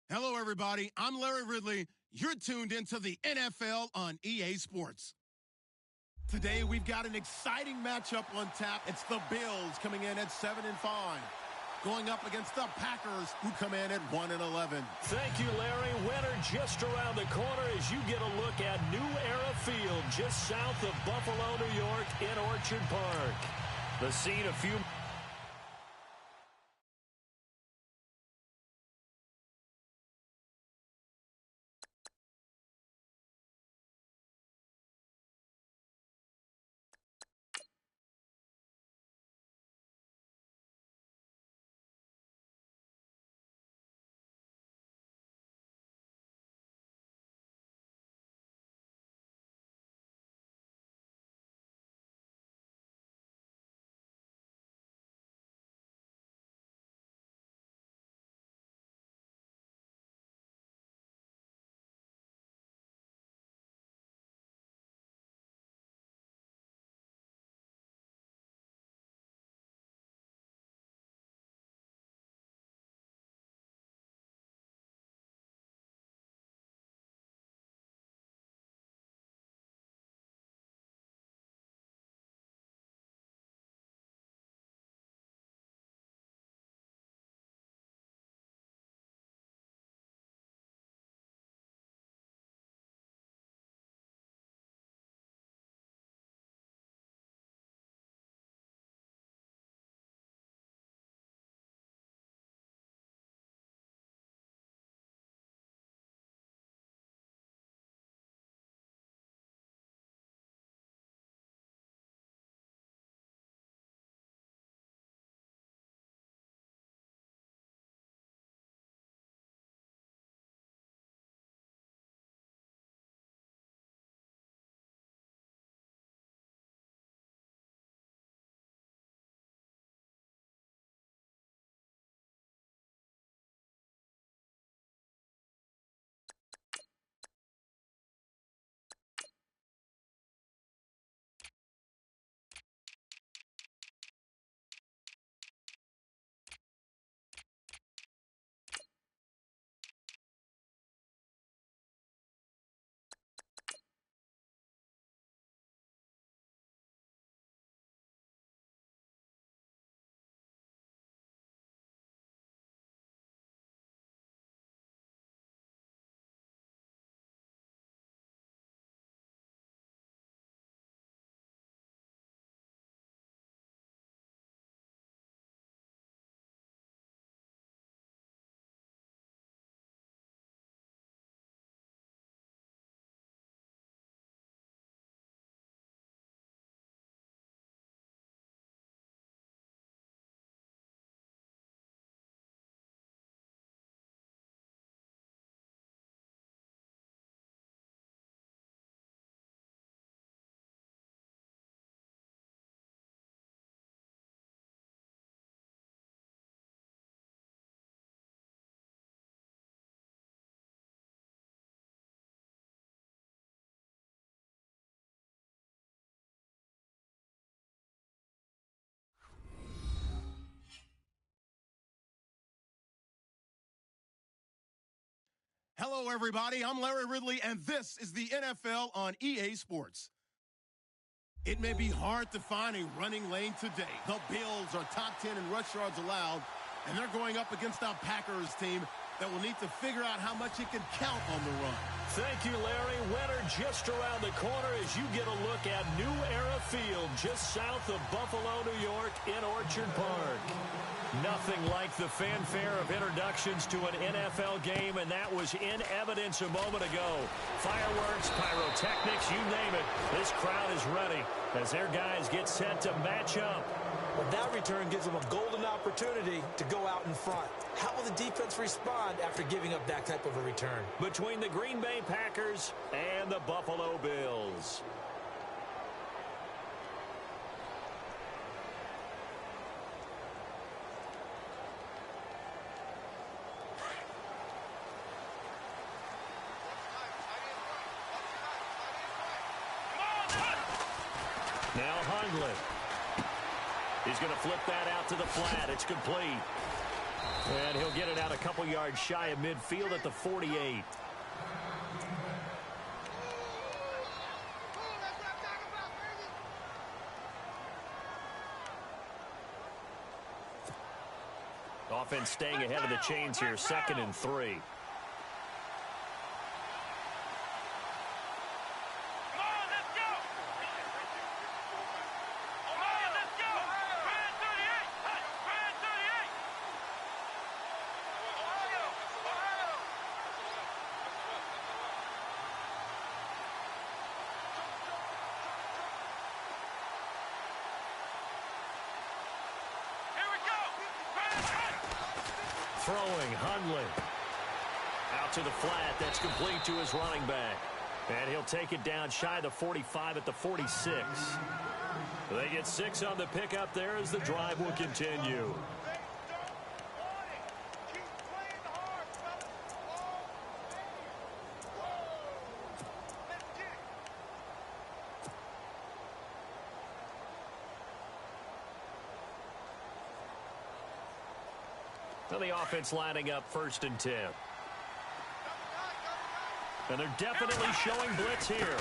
Hello, everybody. I'm Larry Ridley. You're tuned into the NFL on EA Sports. Today, we've got an exciting matchup on tap. It's the Bills coming in at 7-5, going up against the Packers, who come in at 1-11. Thank you, Larry. Winter just around the corner as you get a look at New Era Field, just south of Buffalo, New York, in Orchard Park. The scene a few... Hello, everybody. I'm Larry Ridley, and this is the NFL on EA Sports. It may be hard to find a running lane today. The Bills are top 10 in rush yards allowed, and they're going up against our Packers team that will need to figure out how much it can count on the run. Thank you, Larry. Winter just around the corner as you get a look at New Era Field, just south of Buffalo, New York, in Orchard Park. Nothing like the fanfare of introductions to an NFL game, and that was in evidence a moment ago. Fireworks, pyrotechnics, you name it. This crowd is ready as their guys get set to match up. Well, that return gives them a golden opportunity to go out in front. How will the defense respond after giving up that type of a return? Between the Green Bay Packers and the Buffalo Bills. Now Hundley. He's going to flip that out to the flat. It's complete. And he'll get it out a couple yards shy of midfield at the 48. Offense staying ahead of the chains here, 2nd and 3. Throwing, Hundley. Out to the flat. That's complete to his running back. And he'll take it down shy of the 45 at the 46. They get 6 on the pickup there as the drive will continue. So the offense lining up 1st and 10. And they're definitely showing blitz here.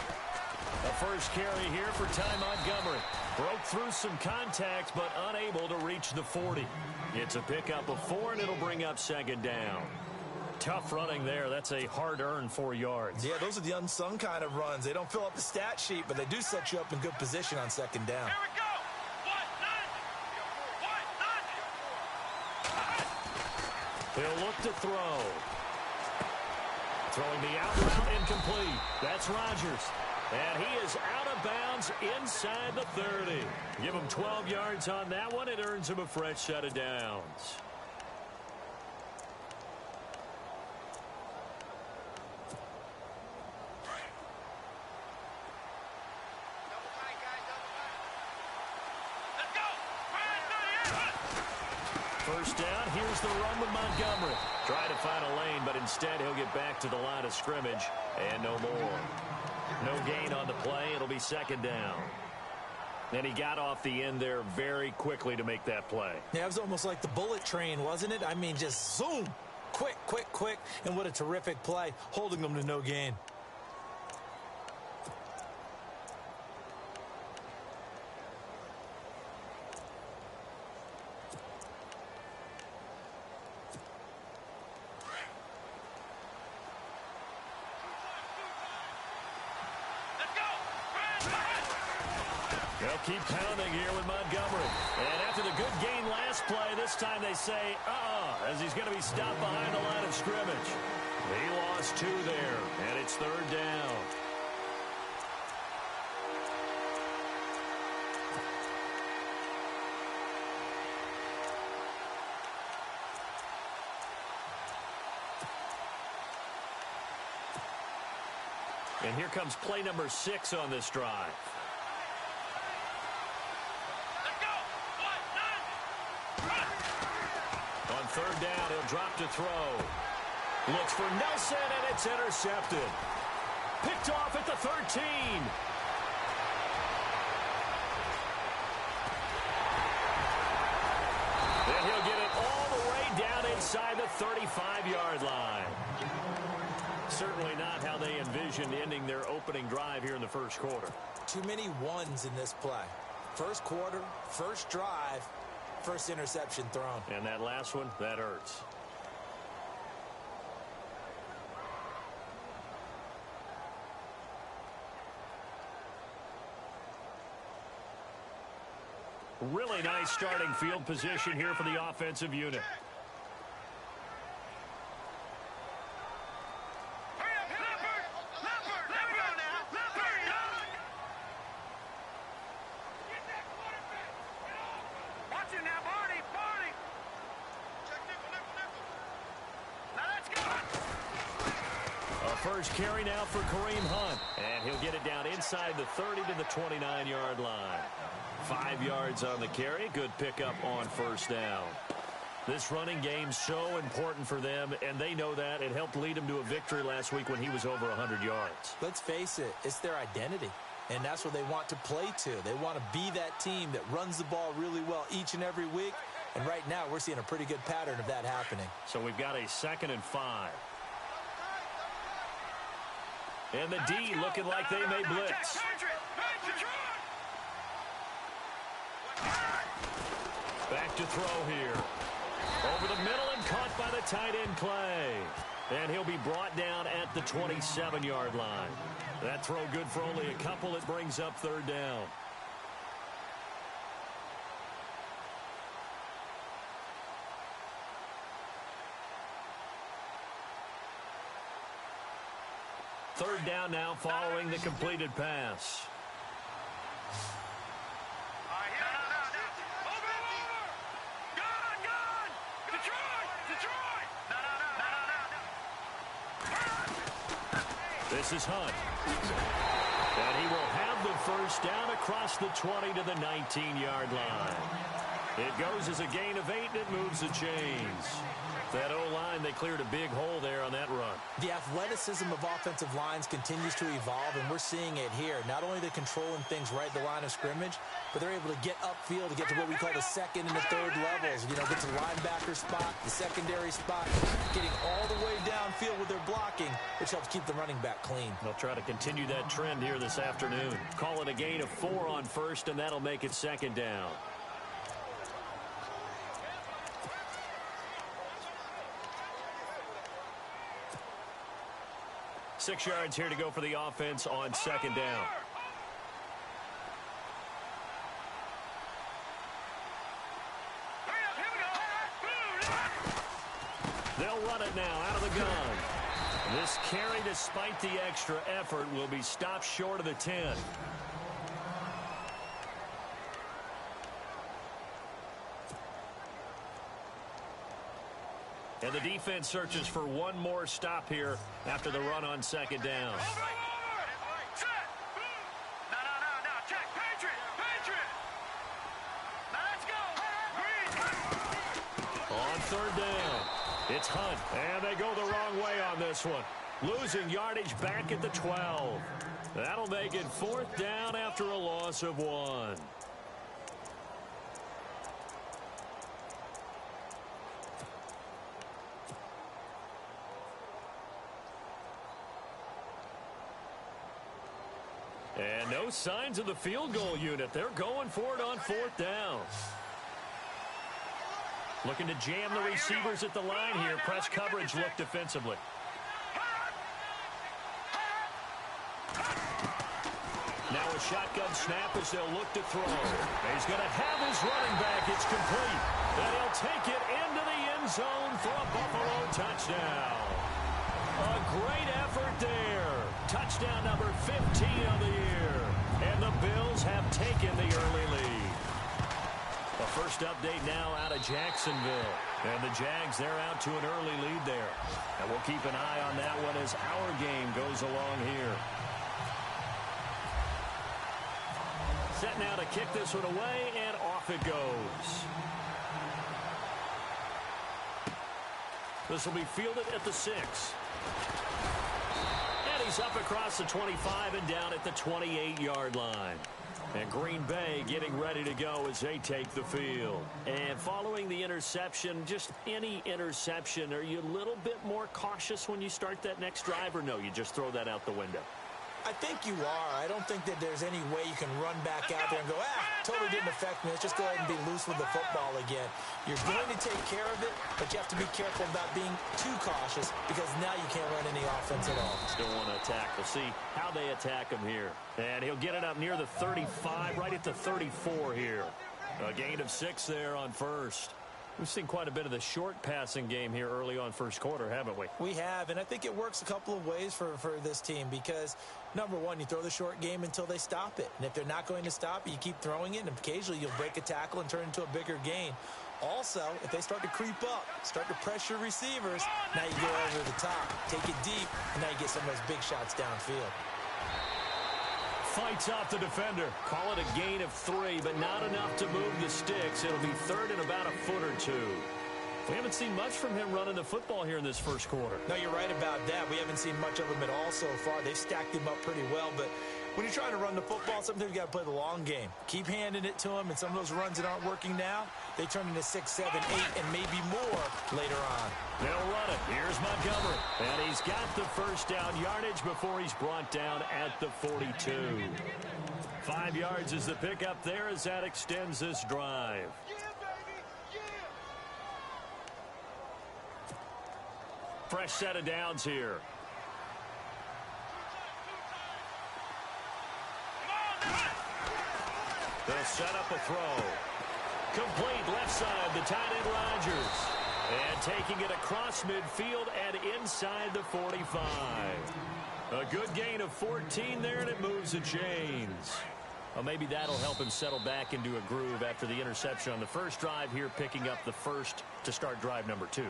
The first carry here for Ty Montgomery. Broke through some contact, but unable to reach the 40. It's a pickup of 4, and it'll bring up 2nd down. Tough running there. That's a hard-earned 4 yards. Yeah, those are the unsung kind of runs. They don't fill up the stat sheet, but they do set you up in good position on 2nd down. He'll look to throw. Throwing the out route incomplete. That's Rodgers. And he is out of bounds inside the 30. Give him 12 yards on that one. It earns him a fresh set of downs. First down, here's the run with Montgomery. Try to find a lane, but instead he'll get back to the line of scrimmage and no more. No gain on the play. It'll be 2nd down. And he got off the end there very quickly to make that play. Yeah, it was almost like the bullet train, wasn't it? I mean, just zoom. Quick, quick, quick. And what a terrific play, holding them to no gain. They'll keep pounding here with Montgomery. And after the good gain last play, this time they say, as he's going to be stopped behind the line of scrimmage. He lost 2 there, and it's 3rd down. And here comes play number 6 on this drive. On 3rd down, he'll drop to throw. Looks for Nelson, and it's intercepted. Picked off at the 13. And he'll get it all the way down inside the 35-yard line. Certainly not how they envisioned ending their opening drive here in the first quarter. Too many ones in this play. First quarter, first drive, first interception thrown. And that last one, that hurts. Really nice starting field position here for the offensive unit. First carry now for Kareem Hunt. And he'll get it down inside the 30 to the 29-yard line. 5 yards on the carry. Good pickup on first down. This running game so important for them, and they know that. It helped lead them to a victory last week when he was over 100 yards. Let's face it, it's their identity. And that's what they want to play to. They want to be that team that runs the ball really well each and every week And right now, we're seeing a pretty good pattern of that happening. So we've got a 2nd and 5. And the D looking like they may blitz. Back to throw here. Over the middle and caught by the tight end Clay. And he'll be brought down at the 27-yard line. That throw good for only a couple. It brings up 3rd down. Third down now following the completed pass. This is Hunt. And he will have the first down across the 20 to the 19-yard line. It goes as a gain of 8, and it moves the chains. That O-line, they cleared a big hole there on that run. The athleticism of offensive lines continues to evolve, and we're seeing it here. Not only they're controlling things right at the line of scrimmage, but they're able to get upfield to get to what we call the 2nd and the 3rd levels. You know, get to the linebacker spot, the secondary spot, getting all the way downfield with their blocking, which helps keep the running back clean. They'll try to continue that trend here this afternoon. Call it a gain of 4 on first, and that'll make it 2nd down. Six yards here to go for the offense on 2nd down. They'll run it now out of the gun. This carry, despite the extra effort, will be stopped short of the 10. And the defense searches for one more stop here after the run on 2nd down. On 3rd down, it's Hunt. And they go the wrong way on this one. Losing yardage back at the 12. That'll make it 4th down after a loss of 1. And no signs of the field goal unit. They're going for it on 4th down. Looking to jam the receivers at the line here. Press coverage look defensively. Now a shotgun snap as they'll look to throw. He's going to have his running back. It's complete. And he'll take it into the end zone for a Buffalo touchdown. A great effort there. Touchdown number 15 of the year. And the Bills have taken the early lead. The first update now out of Jacksonville. And the Jags, they're out to an early lead there. And we'll keep an eye on that one as our game goes along here. Set now to kick this one away, and off it goes. This will be fielded at the 6. And he's up across the 25 and down at the 28-yard line. And Green Bay getting ready to go as they take the field. And following the interception, just any interception, are you a little bit more cautious when you start that next drive, or no, you just throw that out the window? I think you are. I don't think that there's any way you can run back out there and go, totally didn't affect me. Let's just go ahead and be loose with the football again. You're going to take care of it, but you have to be careful about being too cautious because now you can't run any offense at all. Still want to attack. We'll see how they attack him here. And he'll get it up near the 35, right at the 34 here. A gain of 6 there on first. We've seen quite a bit of the short passing game here early on first quarter, haven't we? We have, and I think it works a couple of ways for this team because, number one, you throw the short game until they stop it. And if they're not going to stop it, you keep throwing it, and occasionally you'll break a tackle and turn it into a bigger gain. Also, if they start to creep up, start to pressure receivers, now you go over the top, take it deep, and now you get some of those big shots downfield. Fights off the defender. Call it a gain of 3, but not enough to move the sticks. It'll be third and about a foot or 2. We haven't seen much from him running the football here in this first quarter. No, you're right about that. We haven't seen much of him at all so far. They've stacked him up pretty well, but When you're trying to run the football, sometimes you got to play the long game. Keep handing it to him, and some of those runs that aren't working now, they turn into 6, 7, 8, and maybe more later on. They'll run it. Here's Montgomery. And he's got the first down yardage before he's brought down at the 42. 5 yards is the pickup there as that extends this drive. Fresh set of downs here. They'll set up a throw. Complete left side, the tight end Rodgers. And taking it across midfield and inside the 45. A good gain of 14 there, and it moves the chains. Well, maybe that'll help him settle back into a groove after the interception on the first drive here, picking up the first to start drive number 2.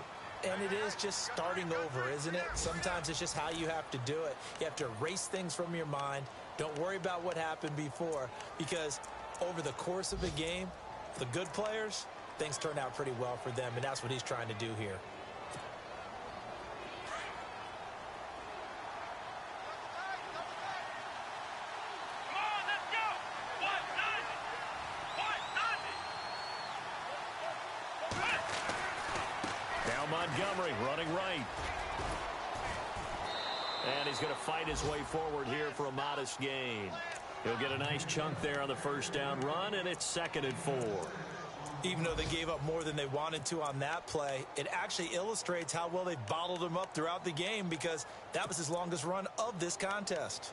And it is just starting over, isn't it? Sometimes it's just how you have to do it. You have to erase things from your mind. Don't worry about what happened before, because over the course of a game, the good players, things turn out pretty well for them, and that's what he's trying to do here. Now Montgomery running right. And he's going to fight his way forward here for a modest gain. He'll get a nice chunk there on the first down run, and it's 2nd and 4. Even though they gave up more than they wanted to on that play, it actually illustrates how well they bottled him up throughout the game, because that was his longest run of this contest.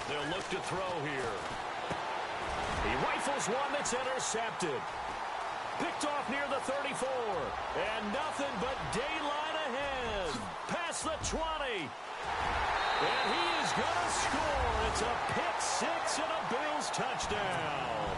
They'll look to throw here. He rifles one that's intercepted. Picked off near the 34. And nothing but daylight ahead. Past the 20. And he is going to score. It's a pick-6 and a Bills touchdown.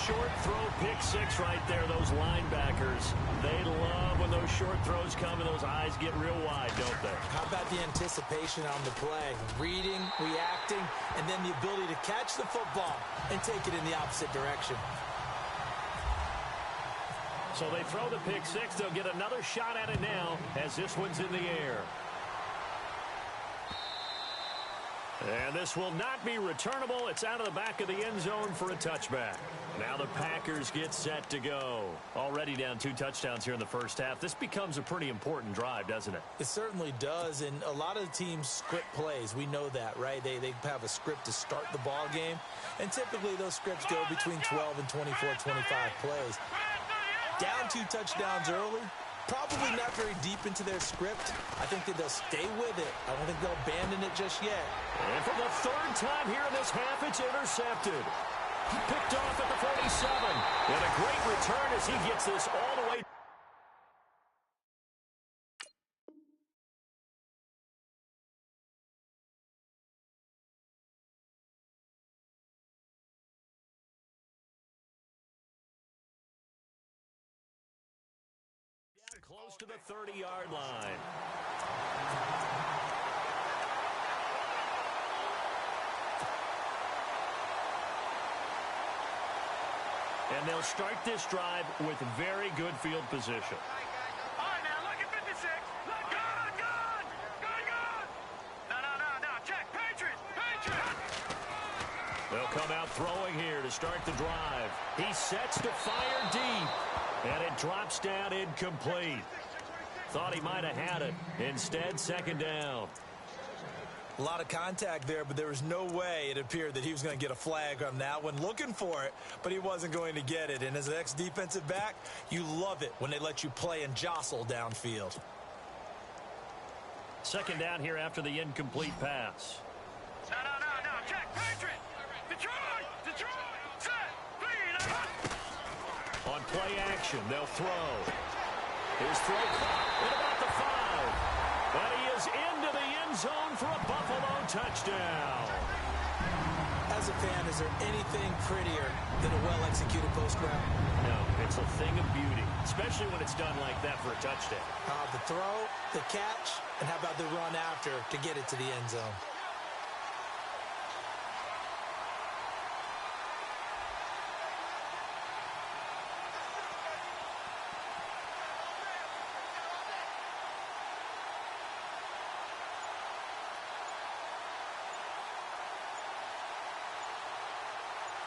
Short throw pick-6 right there. Those linebackers, they love when those short throws come and those eyes get real wide, don't they? How about the anticipation on the play? Reading, reacting, and then the ability to catch the football and take it in the opposite direction. So they throw the pick-6. They'll get another shot at it now as this one's in the air. And this will not be returnable. It's out of the back of the end zone for a touchback. Now the Packers get set to go. Already down 2 touchdowns here in the first half. This becomes a pretty important drive, doesn't it? It certainly does, and a lot of the teams script plays. We know that, right? They have a script to start the ball game, and typically those scripts go between 12 and 24, 25 plays. Down 2 touchdowns early, probably not very deep into their script. I think that they'll stay with it. I don't think they'll abandon it just yet. And for the 3rd time here in this half, it's intercepted. Picked off at the 47. And a great return as he gets this all the way. Close to the 30-yard line. And they'll start this drive with very good field position. All right, now look at 56. Look, good. No. Check. Patriots. They'll come out throwing here to start the drive. He sets to fire deep. And it drops down incomplete. Thought he might have had it. Instead, 2nd down. A lot of contact there, but there was no way it appeared that he was going to get a flag on that one. Looking for it, but he wasn't going to get it. And as an ex-defensive back, you love it when they let you play and jostle downfield. 2nd down here after the incomplete pass. No. Check. Patriots. Detroit. Set. On play action, they'll throw. His throw caught at about the 5. And he is into the end zone for a Buffalo touchdown. As a fan, is there anything prettier than a well-executed post route? No, it's a thing of beauty, especially when it's done like that for a touchdown. The throw, the catch, and how about the run after to get it to the end zone?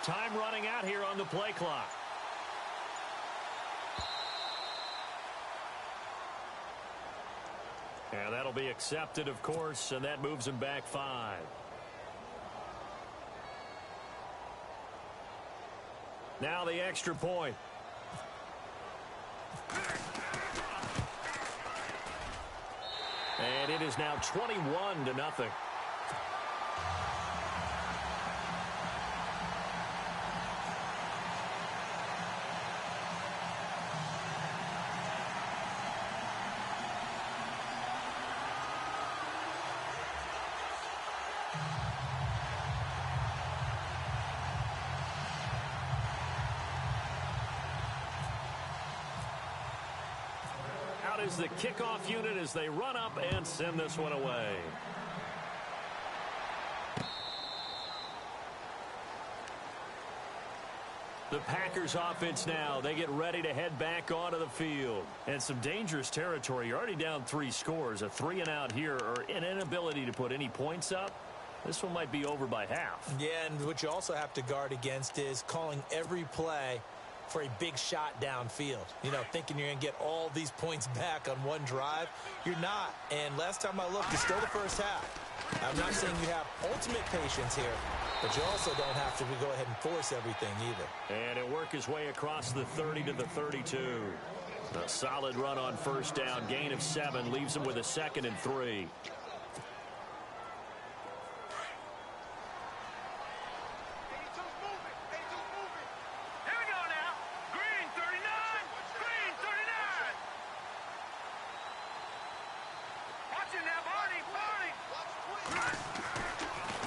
Time running out here on the play clock. And that'll be accepted, of course, and that moves him back 5. Now the extra point. And it is now 21-0. Out is the kickoff unit as they run up and send this one away. The Packers offense now, they get ready to head back onto the field. And some dangerous territory. You're already down 3 scores. A 3-and-out here or an inability to put any points up. This one might be over by half. Yeah, and what you also have to guard against is calling every play for a big shot downfield. You know, thinking you're going to get all these points back on one drive. You're not. And last time I looked, it's still the first half. I'm not saying you have ultimate patience here, but you also don't have to go ahead and force everything either. And it worked his way across the 30 to the 32. A solid run on first down. Gain of 7 leaves him with a 2nd and 3.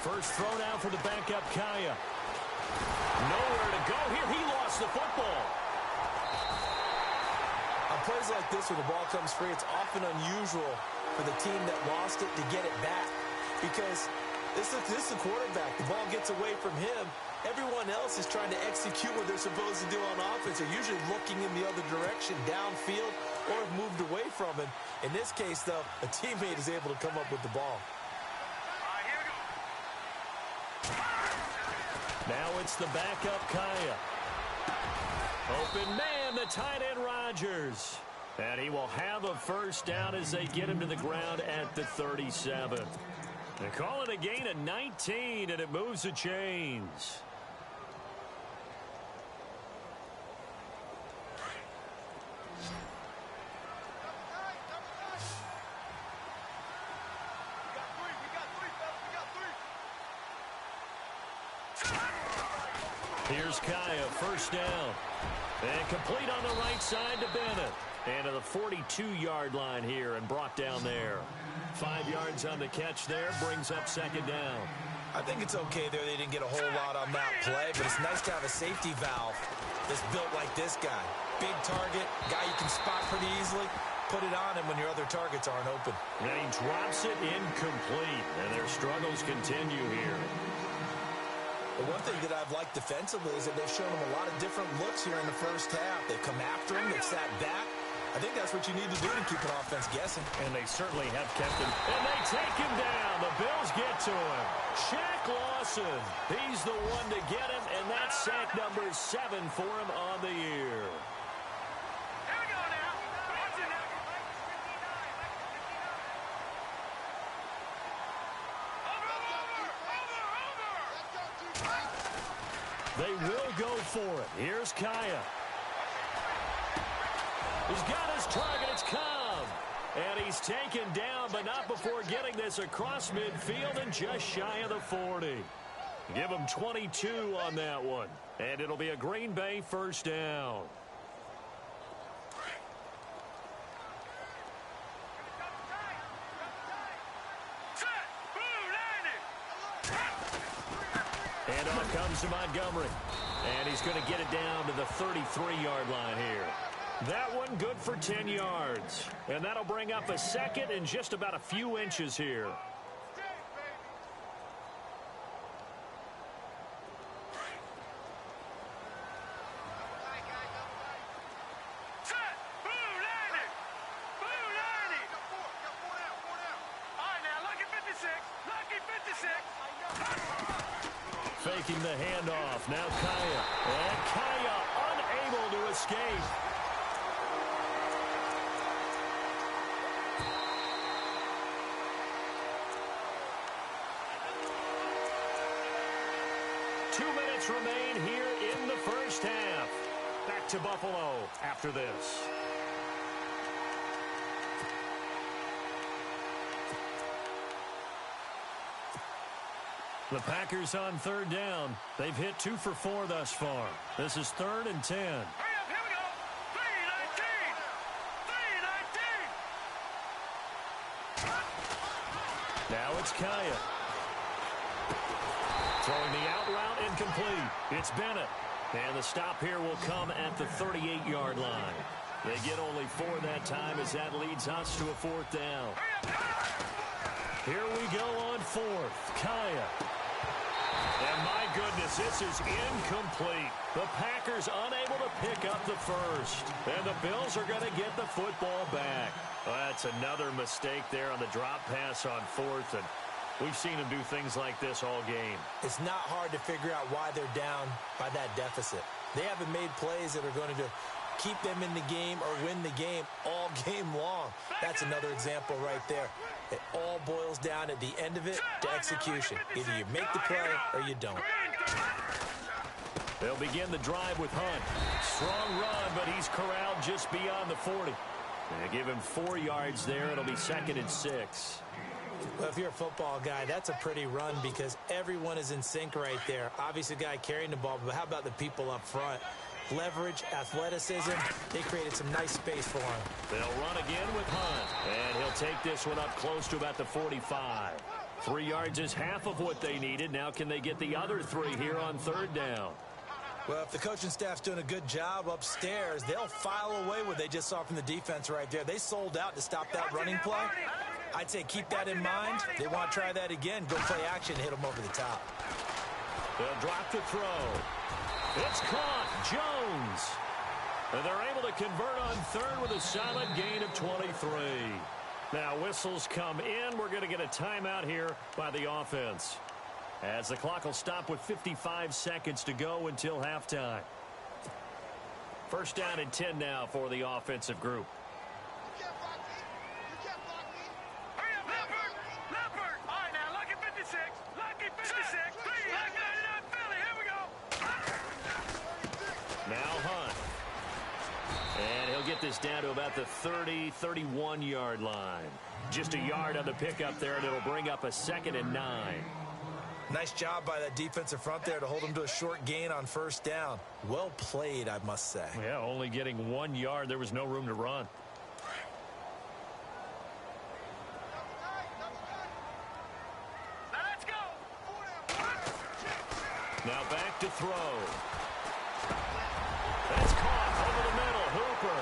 First throw now for the backup Kaya. Nowhere to go here. He lost the football. On plays like this where the ball comes free, it's often unusual for the team that lost it to get it back. Because this is the quarterback. The ball gets away from him. Everyone else is trying to execute what they're supposed to do on offense. They're usually looking in the other direction, downfield, or have moved away from him. In this case, though, a teammate is able to come up with the ball. Now it's the backup Kaya. Open man, the tight end Rodgers. And he will have a first down as they get him to the ground at the 37. They call it a gain of 19, and it moves the chains. Here's Kaya, first down. And complete on the right side to Bennett. And to the 42-yard line here and brought down there. 5 yards on the catch there, brings up 2nd down. I think it's okay there. They didn't get a whole lot on that play, but it's nice to have a safety valve that's built like this guy. Big target, guy you can spot pretty easily. Put it on him when your other targets aren't open. And he drops it incomplete, and their struggles continue here. The one thing that I've liked defensively is that they've shown him a lot of different looks here in the first half. They've come after him. They've sat back. I think that's what you need to do to keep an offense guessing. And they certainly have kept him. And they take him down. The Bills get to him. Shaq Lawson. He's the one to get him, and that's sack number 7 for him on the year. They will go for it. Here's Kaya. He's got his target. It's Cobb. And he's taken down, but not before getting this across midfield and just shy of the 40. Give him 22 on that one. And it'll be a Green Bay first down. And off comes to Montgomery. And he's going to get it down to the 33-yard line here. That one good for 10 yards. And that'll bring up a 2nd and just about a few inches here. taking the handoff. Now Kaya. And Kaya unable to escape. Remain here in the first half. Back to Buffalo after this. The Packers on third down. They've hit 2 for 4 thus far. This is 3rd and 10. Hurry up, here we go. 3-19. 3-19. Now it's Kaya. Throwing the out route incomplete. It's Bennett. And the stop here will come at the 38-yard line. They get only 4 that time as that leads us to a 4th down. Here we go on 4th. Kaya. And my goodness, this is incomplete. The Packers unable to pick up the first. And the Bills are going to get the football back. Well, that's another mistake there on the drop pass on 4th. And we've seen them do things like this all game. It's not hard to figure out why they're down by that deficit. They haven't made plays that are going to keep them in the game or win the game all game long. That's another example right there. It all boils down at the end of it to execution. Either you make the play or you don't. They'll begin the drive with Hunt. Strong run, but he's corralled just beyond the 40. They give him 4 yards there. It'll be 2nd and 6. Well, if you're a football guy, that's a pretty run because everyone is in sync right there. Obviously, the guy carrying the ball, but how about the people up front? Leverage, athleticism, they created some nice space for him. They'll run again with Hunt, and he'll take this one up close to about the 45. 3 yards is half of what they needed. Now can they get the other 3 here on 3rd down? Well, if the coaching staff's doing a good job upstairs, they'll file away what they just saw from the defense right there. They sold out to stop that running play. I'd say keep that in mind. They want to try that again. Go play action, hit them over the top. They'll drop the throw. It's caught. Jones. And they're able to convert on 3rd with a solid gain of 23. Now whistles come in. We're going to get a timeout here by the offense, as the clock will stop with 55 seconds to go until halftime. 1st down and 10 now for the offensive group. Leopard. All right, now, lucky 56. Lucky 56. Lucky 99 Philly. Here we go. Now Hunt. And he'll get this down to about the 30, 31-yard line. Just a yard on the pickup there, and it'll bring up a 2nd and 9. Nice job by that defensive front there to hold him to a short gain on 1st down. Well played, I must say. Yeah, only getting 1 yard. There was no room to run. Now let's go. Now back to throw. That's caught over the middle. Hooper.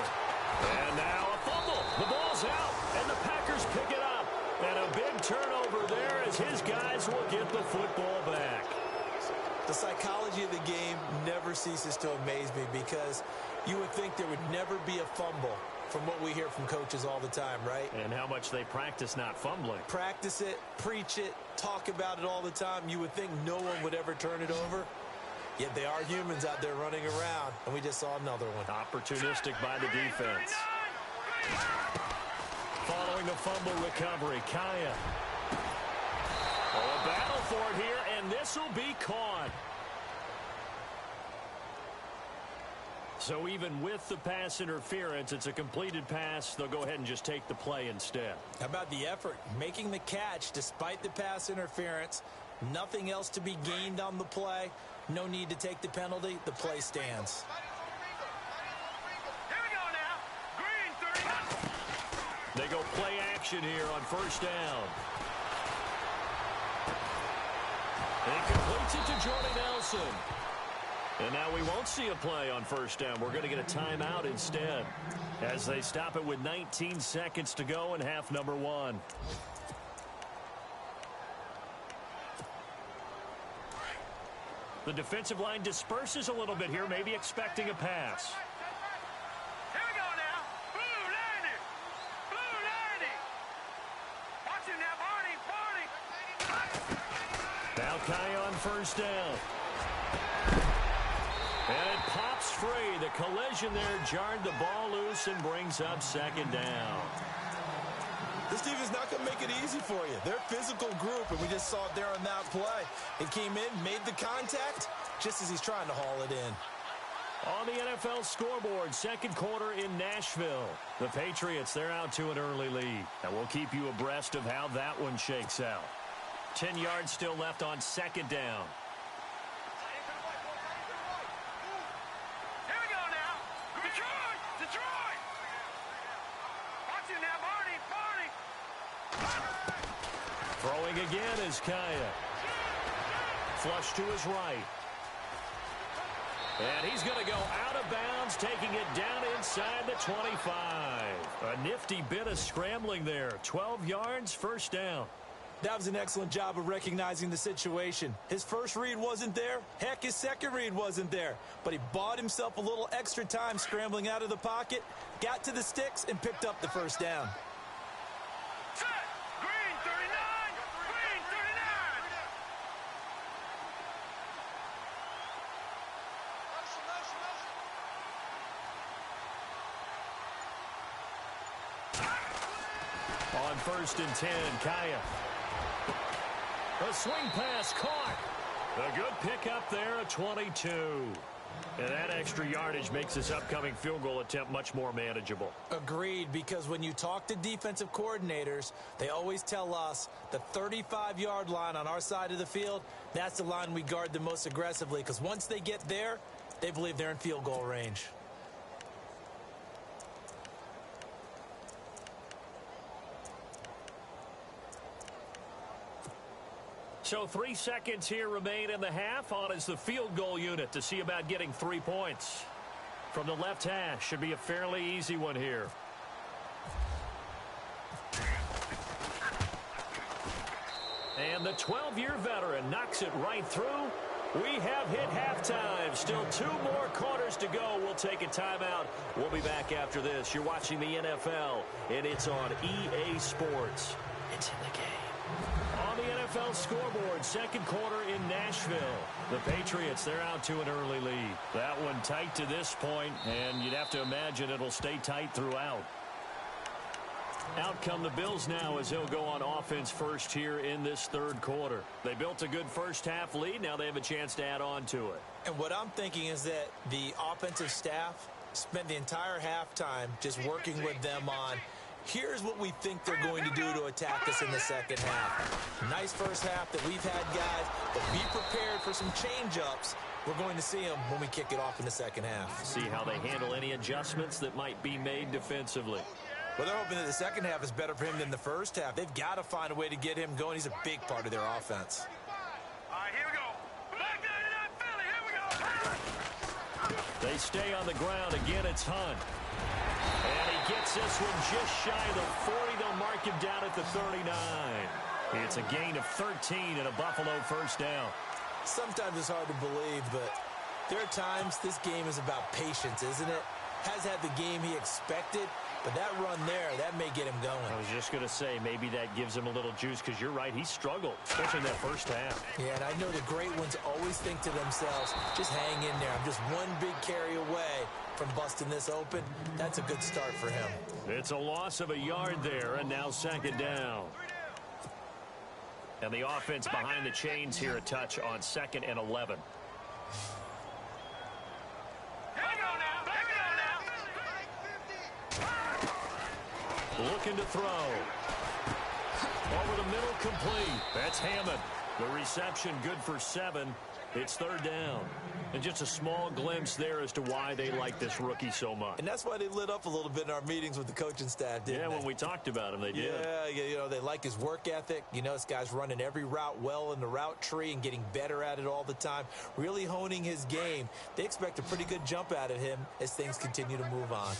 And now a fumble. The ball's out, and the Packers pick it up. And a big turnover there as his guys will get the football back. The psychology of the game never ceases to amaze me because you would think there would never be a fumble from what we hear from coaches all the time, right? And how much they practice not fumbling. Practice it, preach it, talk about it all the time. You would think no one would ever turn it over. Yet they are humans out there running around, and we just saw another one. Opportunistic by the defense. Following the fumble recovery, Kaya. Oh, a battle for it here, and this will be caught. So even with the pass interference, it's a completed pass. They'll go ahead and just take the play instead. How about the effort? Making the catch despite the pass interference. Nothing else to be gained on the play. No need to take the penalty. The play stands. Here we go now. Green 30. They go play action here on 1st down. And he completes it to Jordy Nelson. And now we won't see a play on 1st down. We're going to get a timeout instead as they stop it with 19 seconds to go in half number 1. The defensive line disperses a little bit here, maybe expecting a pass. Here we go now. Blue 90. Watch him now, Barney. Now Kaya on 1st down. And it pops free. The collision there jarred the ball loose and brings up second down. This team is not going to make it easy for you. They're a physical group, and we just saw it there on that play. He came in, made the contact, just as he's trying to haul it in. On the NFL scoreboard, second quarter in Nashville. The Patriots, they're out to an early lead. And we'll keep you abreast of how that one shakes out. 10 yards still left on second down. Here we go now. Detroit! Detroit! Watch it now, Barney! Throwing again is Kaya. Flush to his right. And he's going to go out of bounds, taking it down inside the 25. A nifty bit of scrambling there. 12 yards, first down. That was an excellent job of recognizing the situation. His first read wasn't there. Heck, his second read wasn't there. But he bought himself a little extra time scrambling out of the pocket, got to the sticks, and picked up the first down. Set! Green 39! Green 39! On first and 10, Kaya. A swing pass caught. A good pickup there at 22. And that extra yardage makes this upcoming field goal attempt much more manageable. Agreed, because when you talk to defensive coordinators, they always tell us the 35-yard line on our side of the field, that's the line we guard the most aggressively, because once they get there, they believe they're in field goal range. So 3 seconds here remain in the half. On is the field goal unit to see about getting 3 points. From the left hash, should be a fairly easy one here. And the 12-year veteran knocks it right through. We have hit halftime. Still 2 more quarters to go. We'll take a timeout. We'll be back after this. You're watching the NFL, and it's on EA Sports. It's in the game. On the NFL scoreboard, second quarter in Nashville. The Patriots, they're out to an early lead. That one tight to this point, and you'd have to imagine it'll stay tight throughout. Out come the Bills now as they'll go on offense first here in this third quarter. They built a good first half lead. Now they have a chance to add on to it. And what I'm thinking is that the offensive staff spent the entire halftime just working with them on, here's what we think they're going to do to attack us in the second half. Nice first half that we've had, guys, but be prepared for some change-ups. We're going to see them when we kick it off in the second half. See how they handle any adjustments that might be made defensively. Well, they're hoping that the second half is better for him than the first half. They've got to find a way to get him going. He's a big part of their offense. All right, here we go. Black 99 Philly, here we go. They stay on the ground. Again, it's Hunt. And he gets this one just shy of the 40. They'll mark him down at the 39. It's a gain of 13 and a Buffalo first down. Sometimes it's hard to believe, but there are times this game is about patience, isn't it? Has had the game he expected, but that run there, that may get him going. I was just going to say, maybe that gives him a little juice, because you're right, he struggled, especially in that first half. Yeah, and I know the great ones always think to themselves, just hang in there. I'm just one big carry away from busting this open. That's a good start for him. It's a loss of a yard there, and now second down. And the offense behind the chains here a touch on 2nd and 11. Looking to throw. Over the middle, complete. That's Hammond. The reception good for 7. It's third down. And just a small glimpse there as to why they like this rookie so much. And that's why they lit up a little bit in our meetings with the coaching staff, didn't they? Yeah, when we talked about him, they did. Yeah, you know, they like his work ethic. You know, this guy's running every route well in the route tree and getting better at it all the time, really honing his game. They expect a pretty good jump out of him as things continue to move on.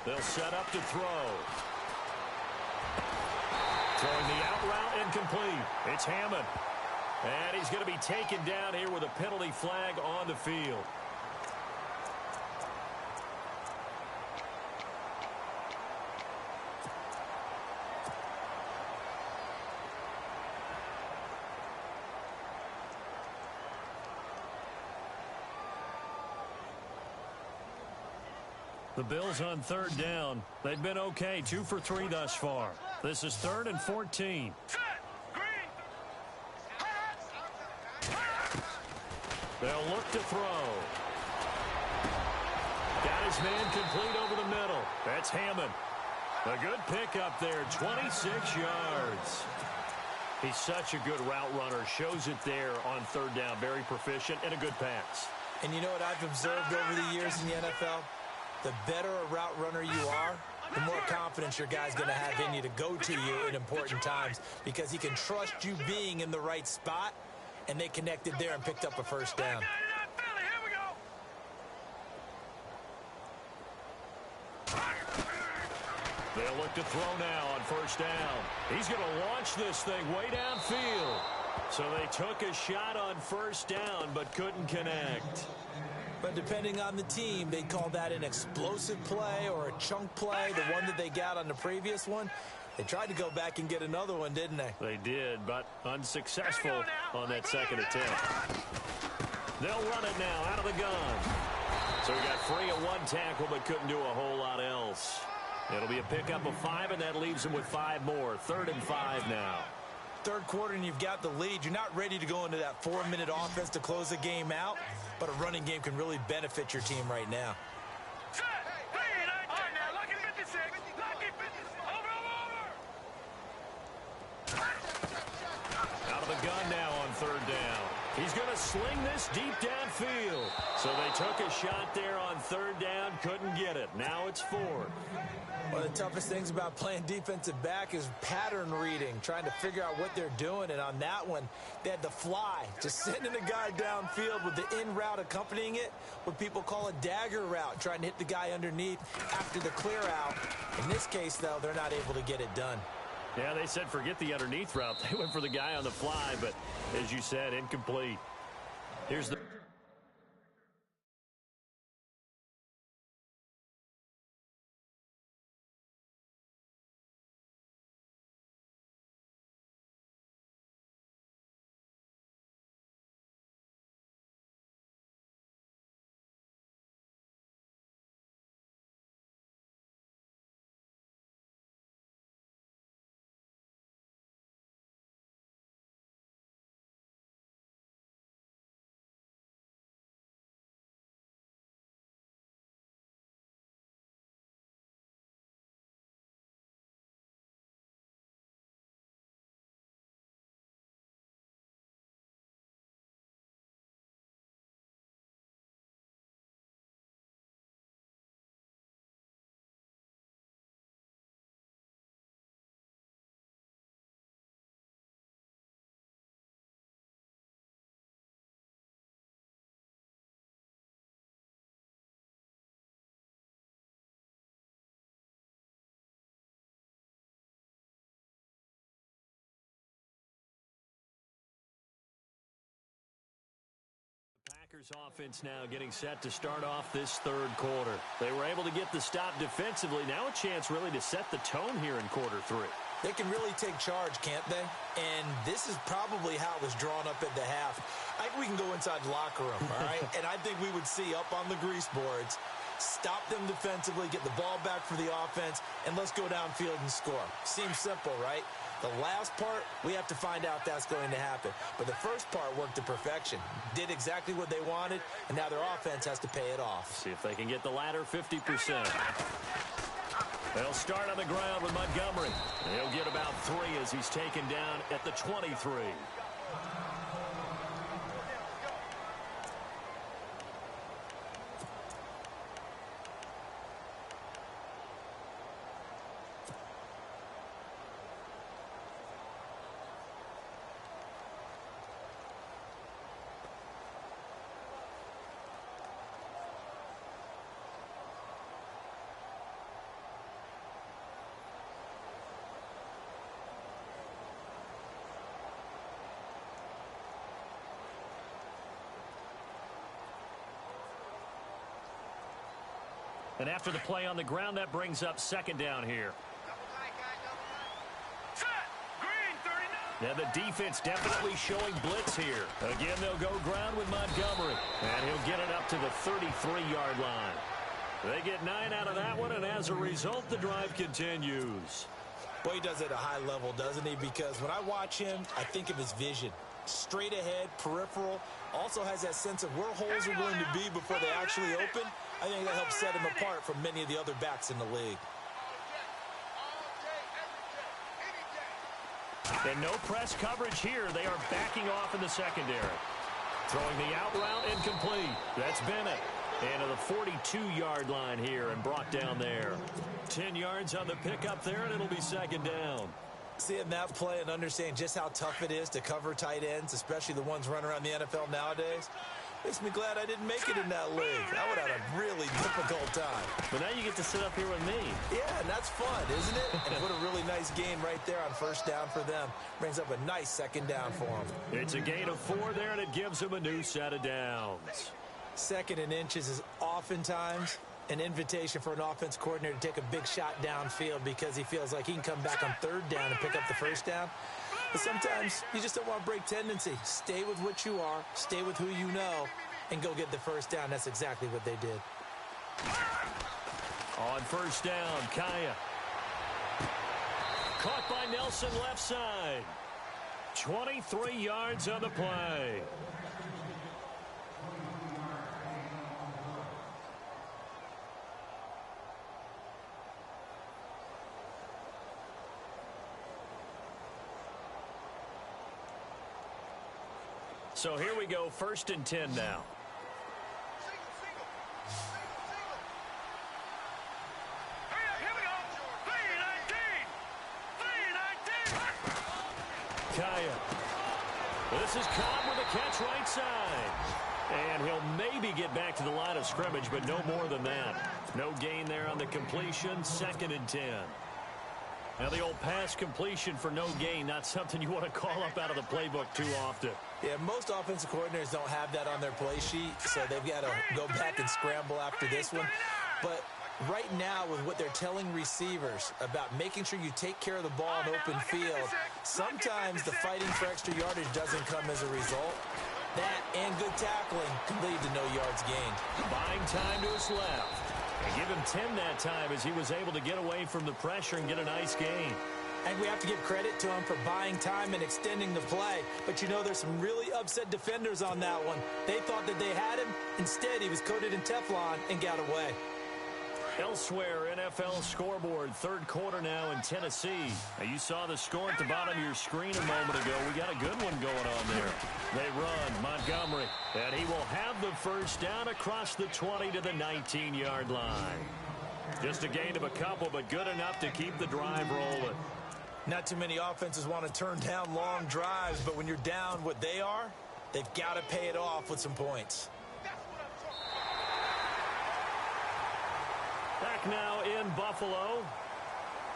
They'll set up to throw. Throwing the out route incomplete. It's Hammond. And he's going to be taken down here with a penalty flag on the field. The Bills on third down. They've been okay, 2 for 3 thus far. This is 3rd and 14. They'll look to throw. Got his man complete over the middle. That's Hammond. A good pickup there, 26 yards. He's such a good route runner. Shows it there on third down. Very proficient and a good pass. And you know what I've observed over the years in the NFL? The better a route runner you are, the more confidence your guy's going to have in you to go to you in important times because he can trust you being in the right spot, and they connected there and picked up a first down. They'll look to throw now on first down. He's going to launch this thing way downfield. So they took a shot on first down but couldn't connect. But depending on the team, they'd call that an explosive play or a chunk play, the one that they got on the previous one. They tried to go back and get another one, didn't they? They did, but unsuccessful on that second attempt. They'll run it now out of the gun. So he got free of one tackle but couldn't do a whole lot else. It'll be a pickup of 5, and that leaves him with 5 more. 3rd and 5 now. Third quarter and you've got the lead. You're not ready to go into that 4-minute offense to close the game out, but a running game can really benefit your team right now. Out of the gun now on third down. He's going to sling this deep downfield. So they took a shot there on third down, couldn't get it. Now it's 4. One of the toughest things about playing defensive back is pattern reading, trying to figure out what they're doing. And on that one, they had the fly, just sending a guy downfield with the in route accompanying it, what people call a dagger route, trying to hit the guy underneath after the clear out. In this case, though, they're not able to get it done. Yeah, they said forget the underneath route. They went for the guy on the fly, but as you said, incomplete. Here's the... Packers offense now getting set to start off this third quarter. They were able to get the stop defensively. Now a chance really to set the tone here in quarter 3. They can really take charge, can't they? And this is probably how it was drawn up at the half. I think we can go inside the locker room, all right? And I think we would see up on the grease boards, stop them defensively, get the ball back for the offense, and let's go downfield and score. Seems simple, right? The last part, we have to find out that's going to happen. But the first part worked to perfection. Did exactly what they wanted, and now their offense has to pay it off. See if they can get the latter 50%. They'll start on the ground with Montgomery. He'll get about 3 as he's taken down at the 23. And after the play on the ground, that brings up second down here. Now the defense definitely showing blitz here. Again, they'll go ground with Montgomery. And he'll get it up to the 33-yard line. They get 9 out of that one, and as a result, the drive continues. Well, he does it at a high level, doesn't he? Because when I watch him, I think of his vision. Straight ahead, peripheral, also has that sense of where holes are going to be before they actually open. I think that helps set him apart from many of the other backs in the league. And no press coverage here. They are backing off in the secondary. Throwing the out route incomplete. That's Bennett. And to the 42-yard line here and brought down there. 10 yards on the pickup there, and it'll be second down. Seeing that play and understanding just how tough it is to cover tight ends, especially the ones running around the NFL nowadays, makes me glad I didn't make it in that league. I would have had a really difficult time. But now you get to sit up here with me. Yeah, and that's fun, isn't it? And put a really nice gain right there on first down for them. Brings up a nice second down for them. It's a gain of 4 there, and it gives them a new set of downs. Second and inches is oftentimes an invitation for an offense coordinator to take a big shot downfield because he feels like he can come back on third down and pick up the first down. But sometimes you just don't want to break tendency. Stay with what you are, stay with who you know, and go get the first down. That's exactly what they did. On first down, Kaya. Caught by Nelson left side. 23 yards on the play. So here we go, 1st and 10 now. Here we go. 3-19. Kaya. This is Cobb with a catch right side. And he'll maybe get back to the line of scrimmage, but no more than that. No gain there on the completion, 2nd and 10. Now the old pass completion for no gain, not something you want to call up out of the playbook too often. Yeah, most offensive coordinators don't have that on their play sheet, so they've got to go back and scramble after this one. But right now, with what they're telling receivers about making sure you take care of the ball in open field, sometimes the fighting for extra yardage doesn't come as a result. That and good tackling can lead to no yards gained. Buying time to his left. And give him 10 that time as he was able to get away from the pressure and get a nice gain. And we have to give credit to him for buying time and extending the play. But you know, there's some really upset defenders on that one. They thought that they had him. Instead, he was coated in Teflon and got away. Elsewhere, NFL scoreboard, 3rd quarter now in Tennessee. Now, you saw the score at the bottom of your screen a moment ago. We got a good one going on there. They run Montgomery, and he will have the first down across the 20 to the 19-yard line. Just a gain of a couple, but good enough to keep the drive rolling. Not too many offenses want to turn down long drives, but when you're down what they are, they've got to pay it off with some points. Back now in Buffalo.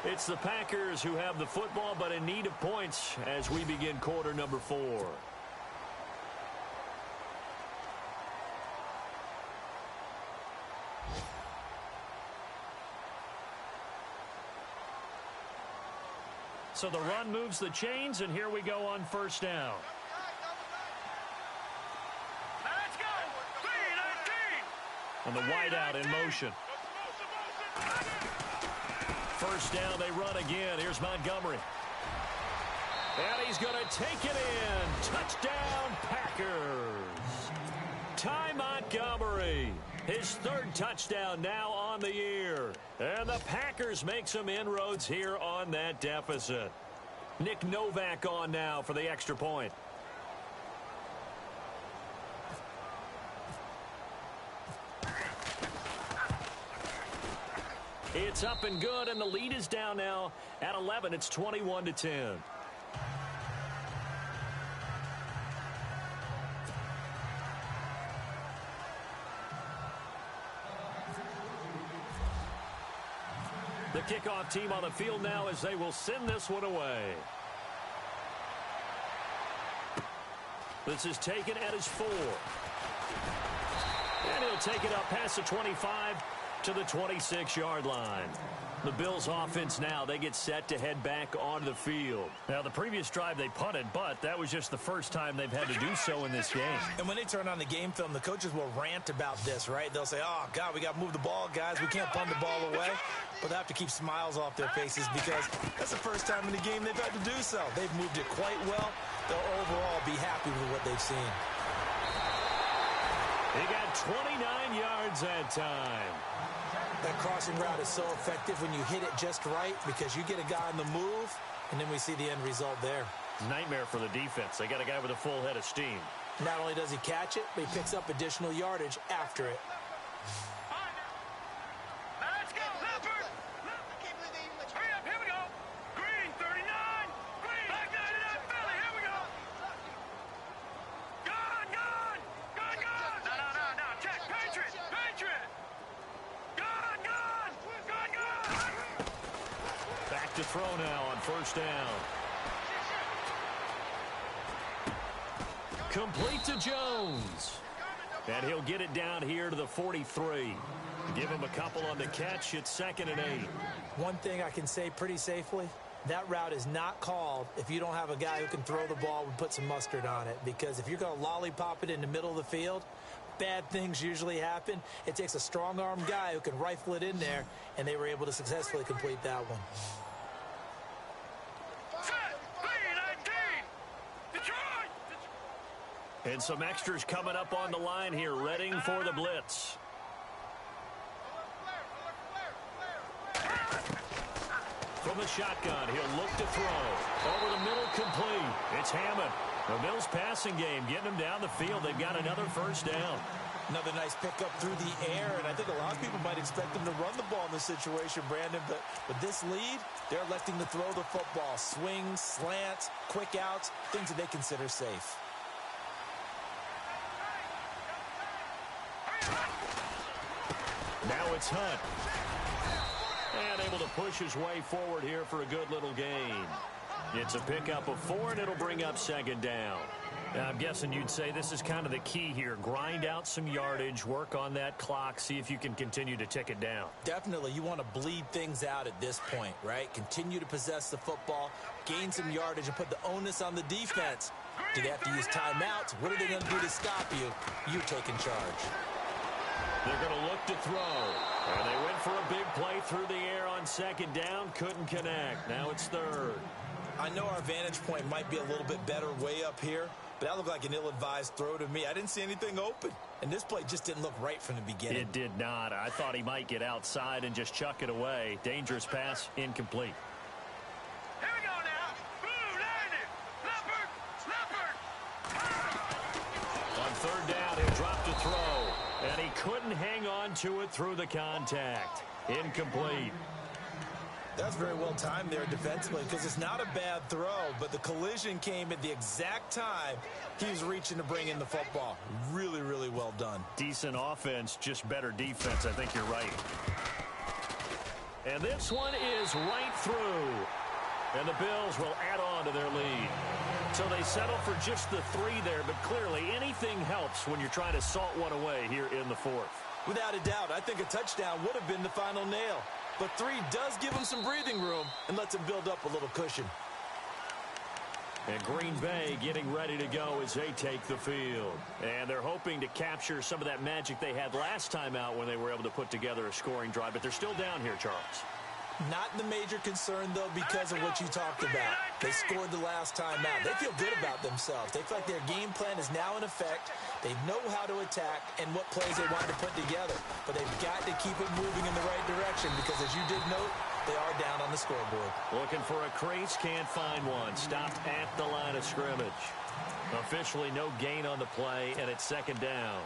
It's the Packers who have the football, but in need of points as we begin quarter number 4. So the run moves the chains, and here we go on first down. Let's go. 3-19. And the wideout in motion. First down, they run again. Here's Montgomery. And he's going to take it in. Touchdown, Packers. Ty Montgomery. His 3rd touchdown now on the year. And the Packers make some inroads here on that deficit. Nick Novak on now for the extra point. It's up and good, and the lead is down now at 11. It's 21-10. The kickoff team on the field now as they will send this one away. This is taken at his 4. And he'll take it up past the 25 to the 26-yard line. The Bills offense now, they get set to head back onto the field. Now, the previous drive they punted, but that was just the first time they've had to do so in this game. And when they turn on the game film, the coaches will rant about this, right? They'll say, oh, God, we got to move the ball, guys. We can't punt the ball away. But they have to keep smiles off their faces because that's the first time in the game they've had to do so. They've moved it quite well. They'll overall be happy with what they've seen. He got 29 yards that time. That crossing route is so effective when you hit it just right because you get a guy on the move, and then we see the end result there. Nightmare for the defense. They got a guy with a full head of steam. Not only does he catch it, but he picks up additional yardage after it. Let's go, Leopard! Hurry up, here we go! Green, 39! Green! Black 99, Philly, here we go! Gone! No, check! Patriot! Gone! Back to throw now on first down. Complete to Jones. And he'll get it down here to the 43. Give him a couple on the catch. It's 2nd and 8. One thing I can say pretty safely, that route is not called if you don't have a guy who can throw the ball and put some mustard on it. Because if you're going to lollipop it in the middle of the field, bad things usually happen. It takes a strong-arm guy who can rifle it in there, and they were able to successfully complete that one. And some extras coming up on the line here, readying for the blitz. From the shotgun, he'll look to throw. Over the middle, complete. It's Hammond. The Bills passing game, getting them down the field. They've got another first down. Another nice pickup through the air, and I think a lot of people might expect them to run the ball in this situation, Brandon, but with this lead, they're electing to throw the football. Swings, slants, quick outs, things that they consider safe. Now it's Hunt. And able to push his way forward here for a good little gain. It's a pickup of 4, and it'll bring up 2nd down. Now, I'm guessing you'd say this is kind of the key here. Grind out some yardage, work on that clock, see if you can continue to tick it down. Definitely. You want to bleed things out at this point, right? Continue to possess the football, gain some yardage, and put the onus on the defense. Do they have to use timeouts? What are they going to do to stop you? You're taking charge. They're going to look to throw. And they went for a big play through the air on 2nd down. Couldn't connect. Now it's 3rd. I know our vantage point might be a little bit better way up here, but that looked like an ill-advised throw to me. I didn't see anything open, and this play just didn't look right from the beginning. It did not. I thought he might get outside and just chuck it away. Dangerous pass, incomplete. Here we go now. Blue, landed. Leopard. On 3rd down, he'll drop to throw, and he couldn't hang on to it through the contact. Incomplete. That's very well timed there defensively because it's not a bad throw, but the collision came at the exact time he was reaching to bring in the football. Really, really well done. Decent offense, just better defense. I think you're right. And this one is right through. And the Bills will add on to their lead. So they settle for just the 3 there, but clearly anything helps when you're trying to salt one away here in the 4th. Without a doubt, I think a touchdown would have been the final nail. But 3 does give them some breathing room and lets them build up a little cushion. And Green Bay getting ready to go as they take the field. And they're hoping to capture some of that magic they had last time out when they were able to put together a scoring drive. But they're still down here, Charles. Not the major concern, though, because of what you talked about. They scored the last time out. They feel good about themselves. They feel like their game plan is now in effect. They know how to attack and what plays they want to put together. But they've got to keep it moving in the right direction because, as you did note, they are down on the scoreboard. Looking for a crease, can't find one. Stopped at the line of scrimmage. Officially no gain on the play, and it's 2nd down.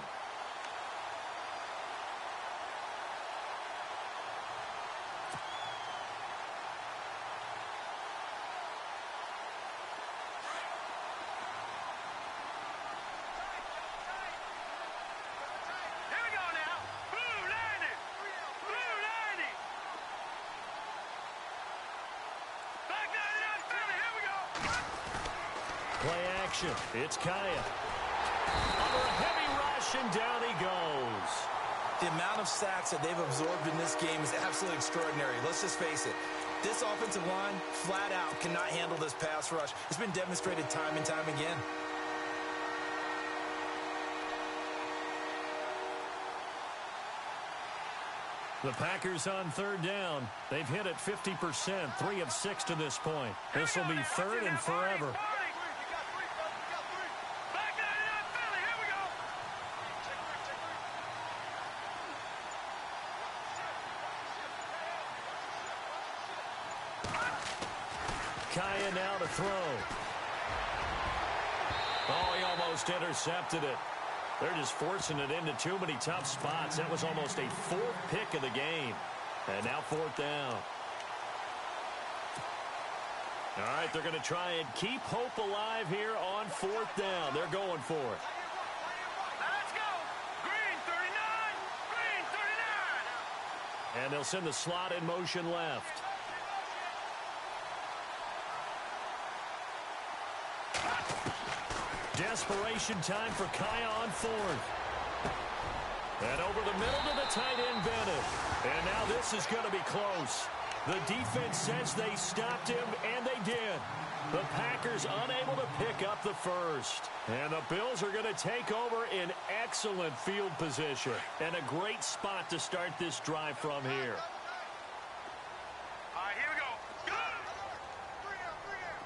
Play action. It's Kaya. Under a heavy rush, and down he goes. The amount of sacks that they've absorbed in this game is absolutely extraordinary. Let's just face it. This offensive line, flat out, cannot handle this pass rush. It's been demonstrated time and time again. The Packers on third down. They've hit it 50%, 3 of 6 to this point. This will be third and forever. Kaya now to throw. Oh, he almost intercepted it. They're just forcing it into too many tough spots. That was almost a 4th pick of the game. And now 4th down. All right, they're going to try and keep hope alive here on 4th down. They're going for it. Let's go. Green 39. Green 39. And they'll send the slot in motion left. Desperation time for Kaya on 4th. And over the middle to the tight end, Bennett. And now this is going to be close. The defense says they stopped him, and they did. The Packers unable to pick up the first. And the Bills are going to take over in excellent field position. And a great spot to start this drive from here. All right, here we go. Good.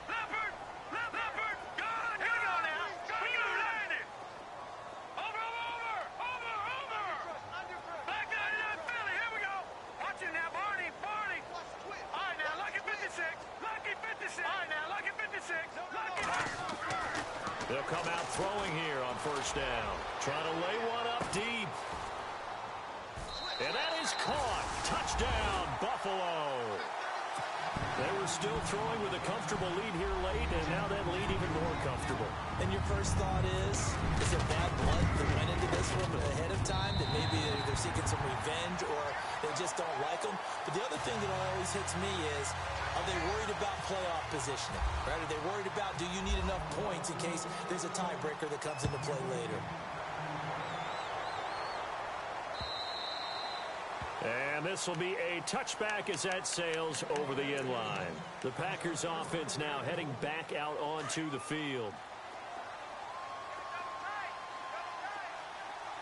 Leopard. Leopard. Good. Here we go now. We got to land it. Over. Back 99 Philly. Here we go. Watch it now, Barney. All right, now, Lucky 56. Lucky 56. All right, now, Lucky 56. Lucky. They'll come out throwing here on first down. Trying to lay one up deep. And that is caught. Touchdown, Buffalo. They were still throwing with a comfortable lead here late, and now that lead even more comfortable. And your first thought is there bad blood that went into this one ahead of time, that maybe they're seeking some revenge or they just don't like them? But the other thing that always hits me is, are they worried about playoff positioning? Right? Are they worried about, do you need enough points in case there's a tiebreaker that comes into play later? And this will be a touchback as that sails over the end line. The Packers offense now heading back out onto the field.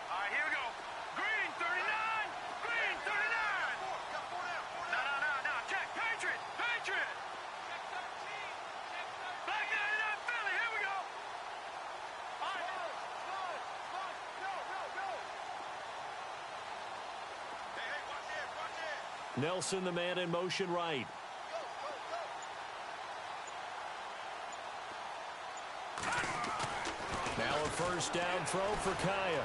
All right, here we go. Green 39. Green 39. No. Check. Patriot. Back 99 Philly. Here we go. All right. Go. Hey, watch it. Nelson, the man in motion right. Now a first down throw for Kaya.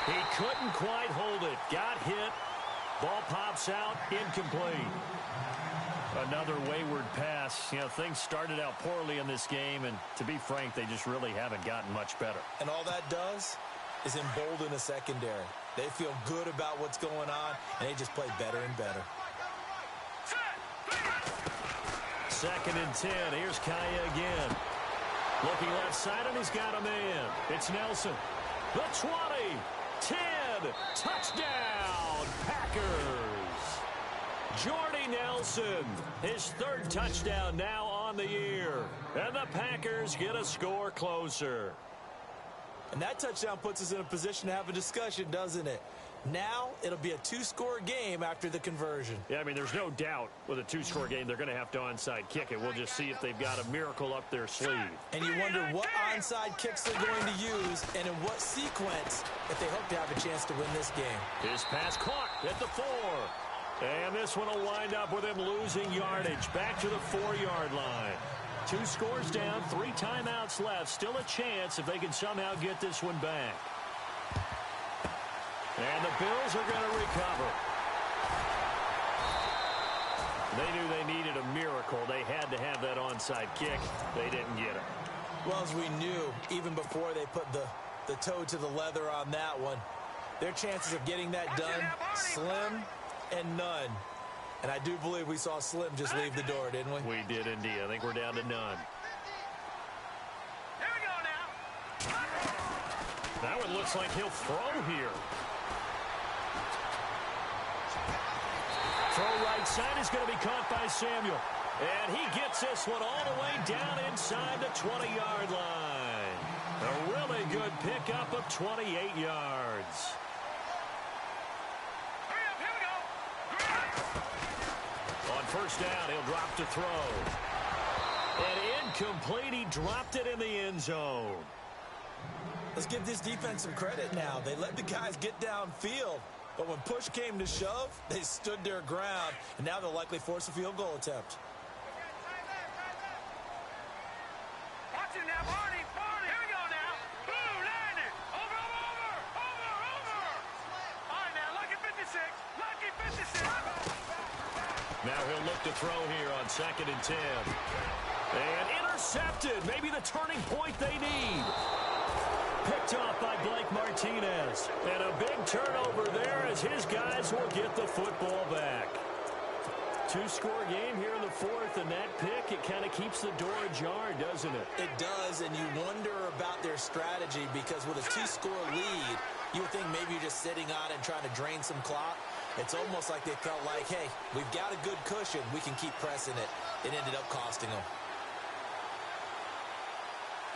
He couldn't quite hold it. Got hit. Ball pops out. Incomplete. Another wayward pass. You know, things started out poorly in this game, and to be frank, they just really haven't gotten much better. And all that does is embolden the secondary. They feel good about what's going on, and they just play better and better. 2nd and 10. Here's Kaya again. Looking left side, and he's got a man. It's Nelson. The 20. 10. Touchdown, Packers. Jordy Nelson, his 3rd touchdown now on the year. And the Packers get a score closer. And that touchdown puts us in a position to have a discussion, doesn't it? Now it'll be a 2-score game after the conversion. Yeah, I mean, there's no doubt with a 2-score game they're going to have to onside kick it. We'll just see if they've got a miracle up their sleeve. And you wonder what onside kicks they're going to use and in what sequence if they hope to have a chance to win this game. His pass caught at the 4. And this one will wind up with him losing yardage back to the 4-yard line. 2 scores down, 3 timeouts left. Still a chance if they can somehow get this one back. And the Bills are going to recover. They knew they needed a miracle. They had to have that onside kick. They didn't get it. Well, as we knew, even before they put the toe to the leather on that one, their chances of getting that done, slim and none. And I do believe we saw Slim just leave the door, didn't we? We did indeed. I think we're down to none. Here we go now. That one looks like he'll throw here. Throw right side is going to be caught by Samuel. And he gets this one all the way down inside the 20-yard line. A really good pickup of 28 yards. On first down, he'll drop to throw. And incomplete, he dropped it in the end zone. Let's give this defense some credit now. They let the guys get downfield. But when push came to shove, they stood their ground, and now they'll likely force a field goal attempt. Watch it now, Barney. Here we go now. Boom, landed. Over. All right, now, lucky 56. Lucky 56. Now he'll look to throw here on 2nd and 10. And intercepted. Maybe the turning point they need. Picked off by Blake Martinez. And a big turnover there as his guys will get the football back. Two-score game here in the 4th, and that pick, it kind of keeps the door ajar, doesn't it? It does, and you wonder about their strategy because with a 2-score lead, you would think maybe you're just sitting on it and trying to drain some clock. It's almost like they felt like, hey, we've got a good cushion. We can keep pressing it. It ended up costing them.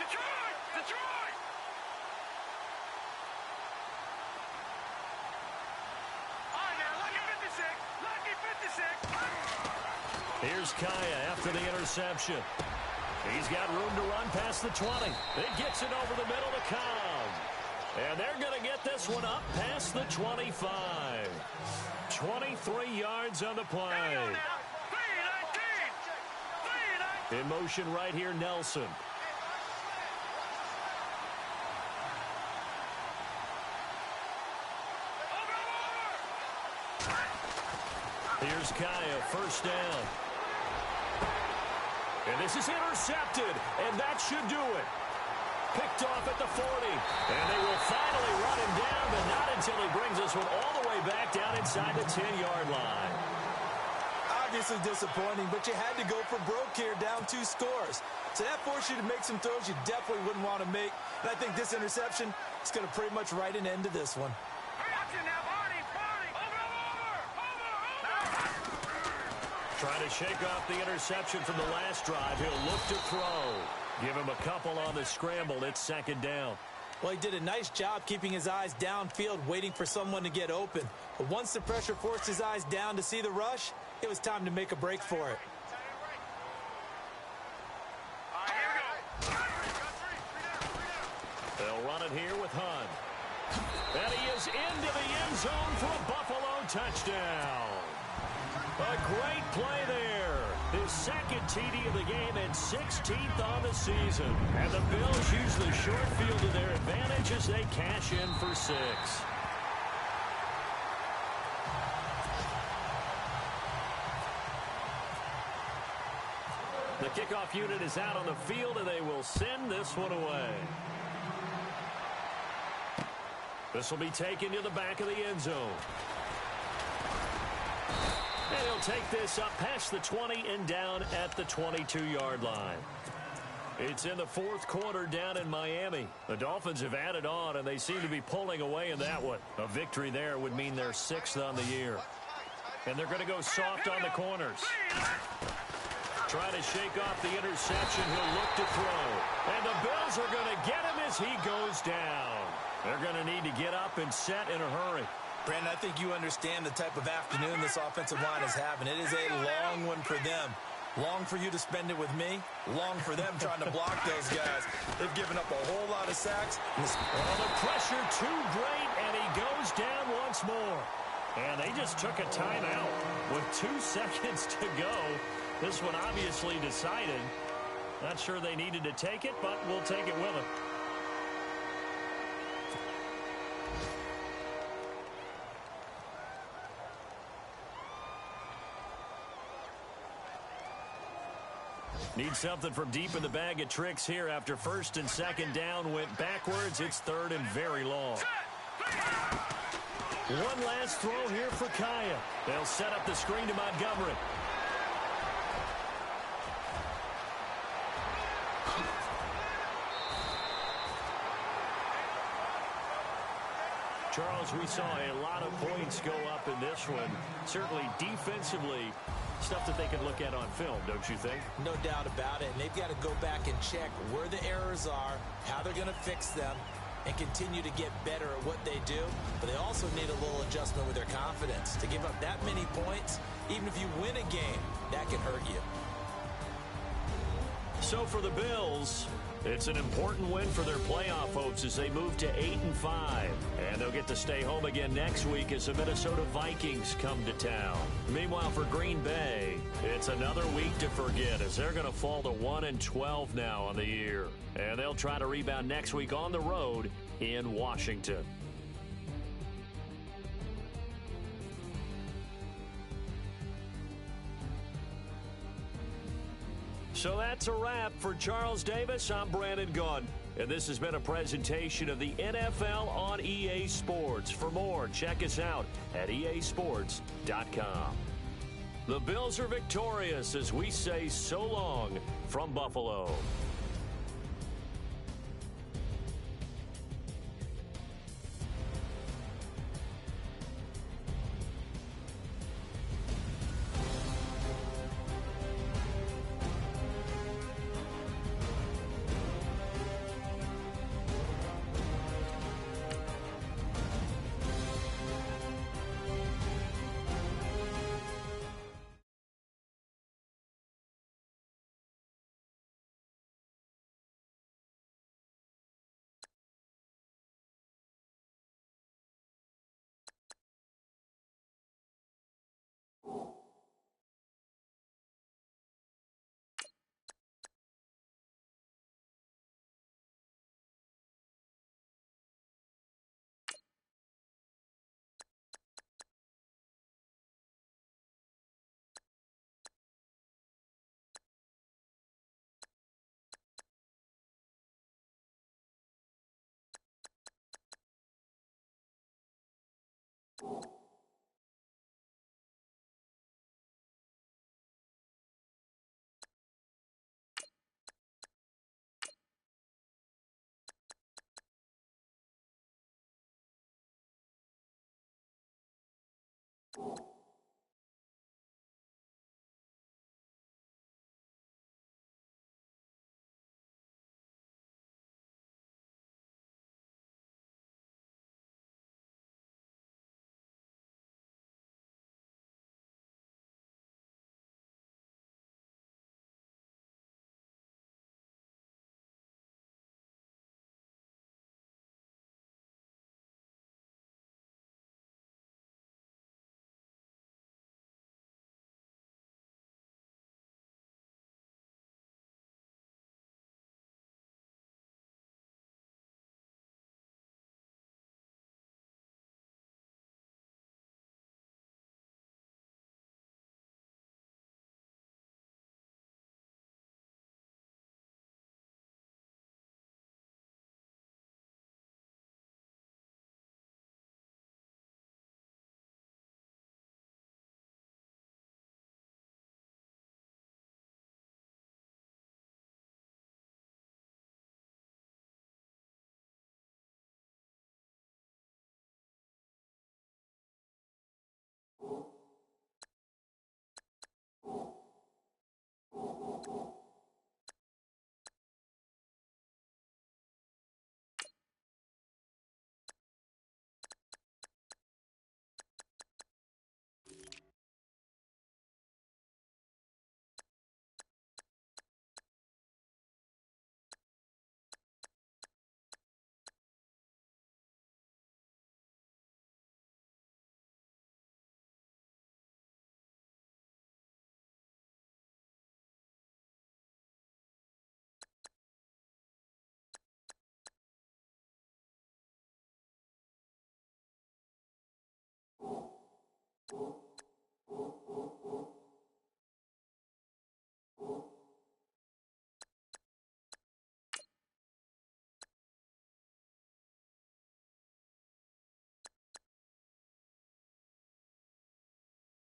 Detroit! All right, now, lucky 56. Lucky 56. Here's Kaya after the interception. He's got room to run past the 20. It gets it over the middle to Cobb. And they're going to get this one up past the 25. 23 yards on the play. In motion right here, Nelson. Here's Kaya, first down. And this is intercepted, and that should do it. Picked off at the 40, and they will finally run him down, but not until he brings this one all the way back down inside the 10-yard line. Obviously disappointing, but you had to go for broke here, down 2 scores. So that forced you to make some throws you definitely wouldn't want to make. And I think this interception is going to pretty much write an end to this one. Trying to shake off the interception from the last drive. He'll look to throw. Give him a couple on the scramble. It's 2nd down. Well, he did a nice job keeping his eyes downfield, waiting for someone to get open. But once the pressure forced his eyes down to see the rush, it was time to make a break for it. They'll run it here with Hunt. And he is into the end zone for a Buffalo touchdown. A great play there. His 2nd TD of the game and 16th on the season. And the Bills use the short field to their advantage as they cash in for 6. The kickoff unit is out on the field, and they will send this one away. This will be taken to the back of the end zone. And he'll take this up past the 20 and down at the 22-yard line. It's in the 4th quarter down in Miami. The Dolphins have added on, and they seem to be pulling away in that one. A victory there would mean they're 6th on the year. And they're going to go soft on the corners. Trying to shake off the interception. He'll look to throw. And the Bills are going to get him as he goes down. They're going to need to get up and set in a hurry. Brandon, I think you understand the type of afternoon this offensive line is having. It is a long one for them. Long for you to spend it with me. Long for them trying to block those guys. They've given up a whole lot of sacks. Well, the pressure too great, and he goes down once more. And they just took a timeout with 2 seconds to go. This one obviously decided. Not sure they needed to take it, but we'll take it with them. Need something from deep in the bag of tricks here after 1st and 2nd down went backwards. It's 3rd and very long. One last throw here for Kaya. They'll set up the screen to Montgomery. Charles, we saw a lot of points go up in this one. Certainly defensively, stuff that they can look at on film, don't you think? No doubt about it. And they've got to go back and check where the errors are, how they're going to fix them, and continue to get better at what they do. But they also need a little adjustment with their confidence. To give up that many points, even if you win a game, that can hurt you. So for the Bills, it's an important win for their playoff hopes as they move to 8-5. And they'll get to stay home again next week as the Minnesota Vikings come to town. Meanwhile, for Green Bay, it's another week to forget as they're going to fall to 1-12 now on the year. And they'll try to rebound next week on the road in Washington. So that's a wrap. For Charles Davis, I'm Brandon Gunn. And this has been a presentation of the NFL on EA Sports. For more, check us out at easports.com. The Bills are victorious as we say so long from Buffalo.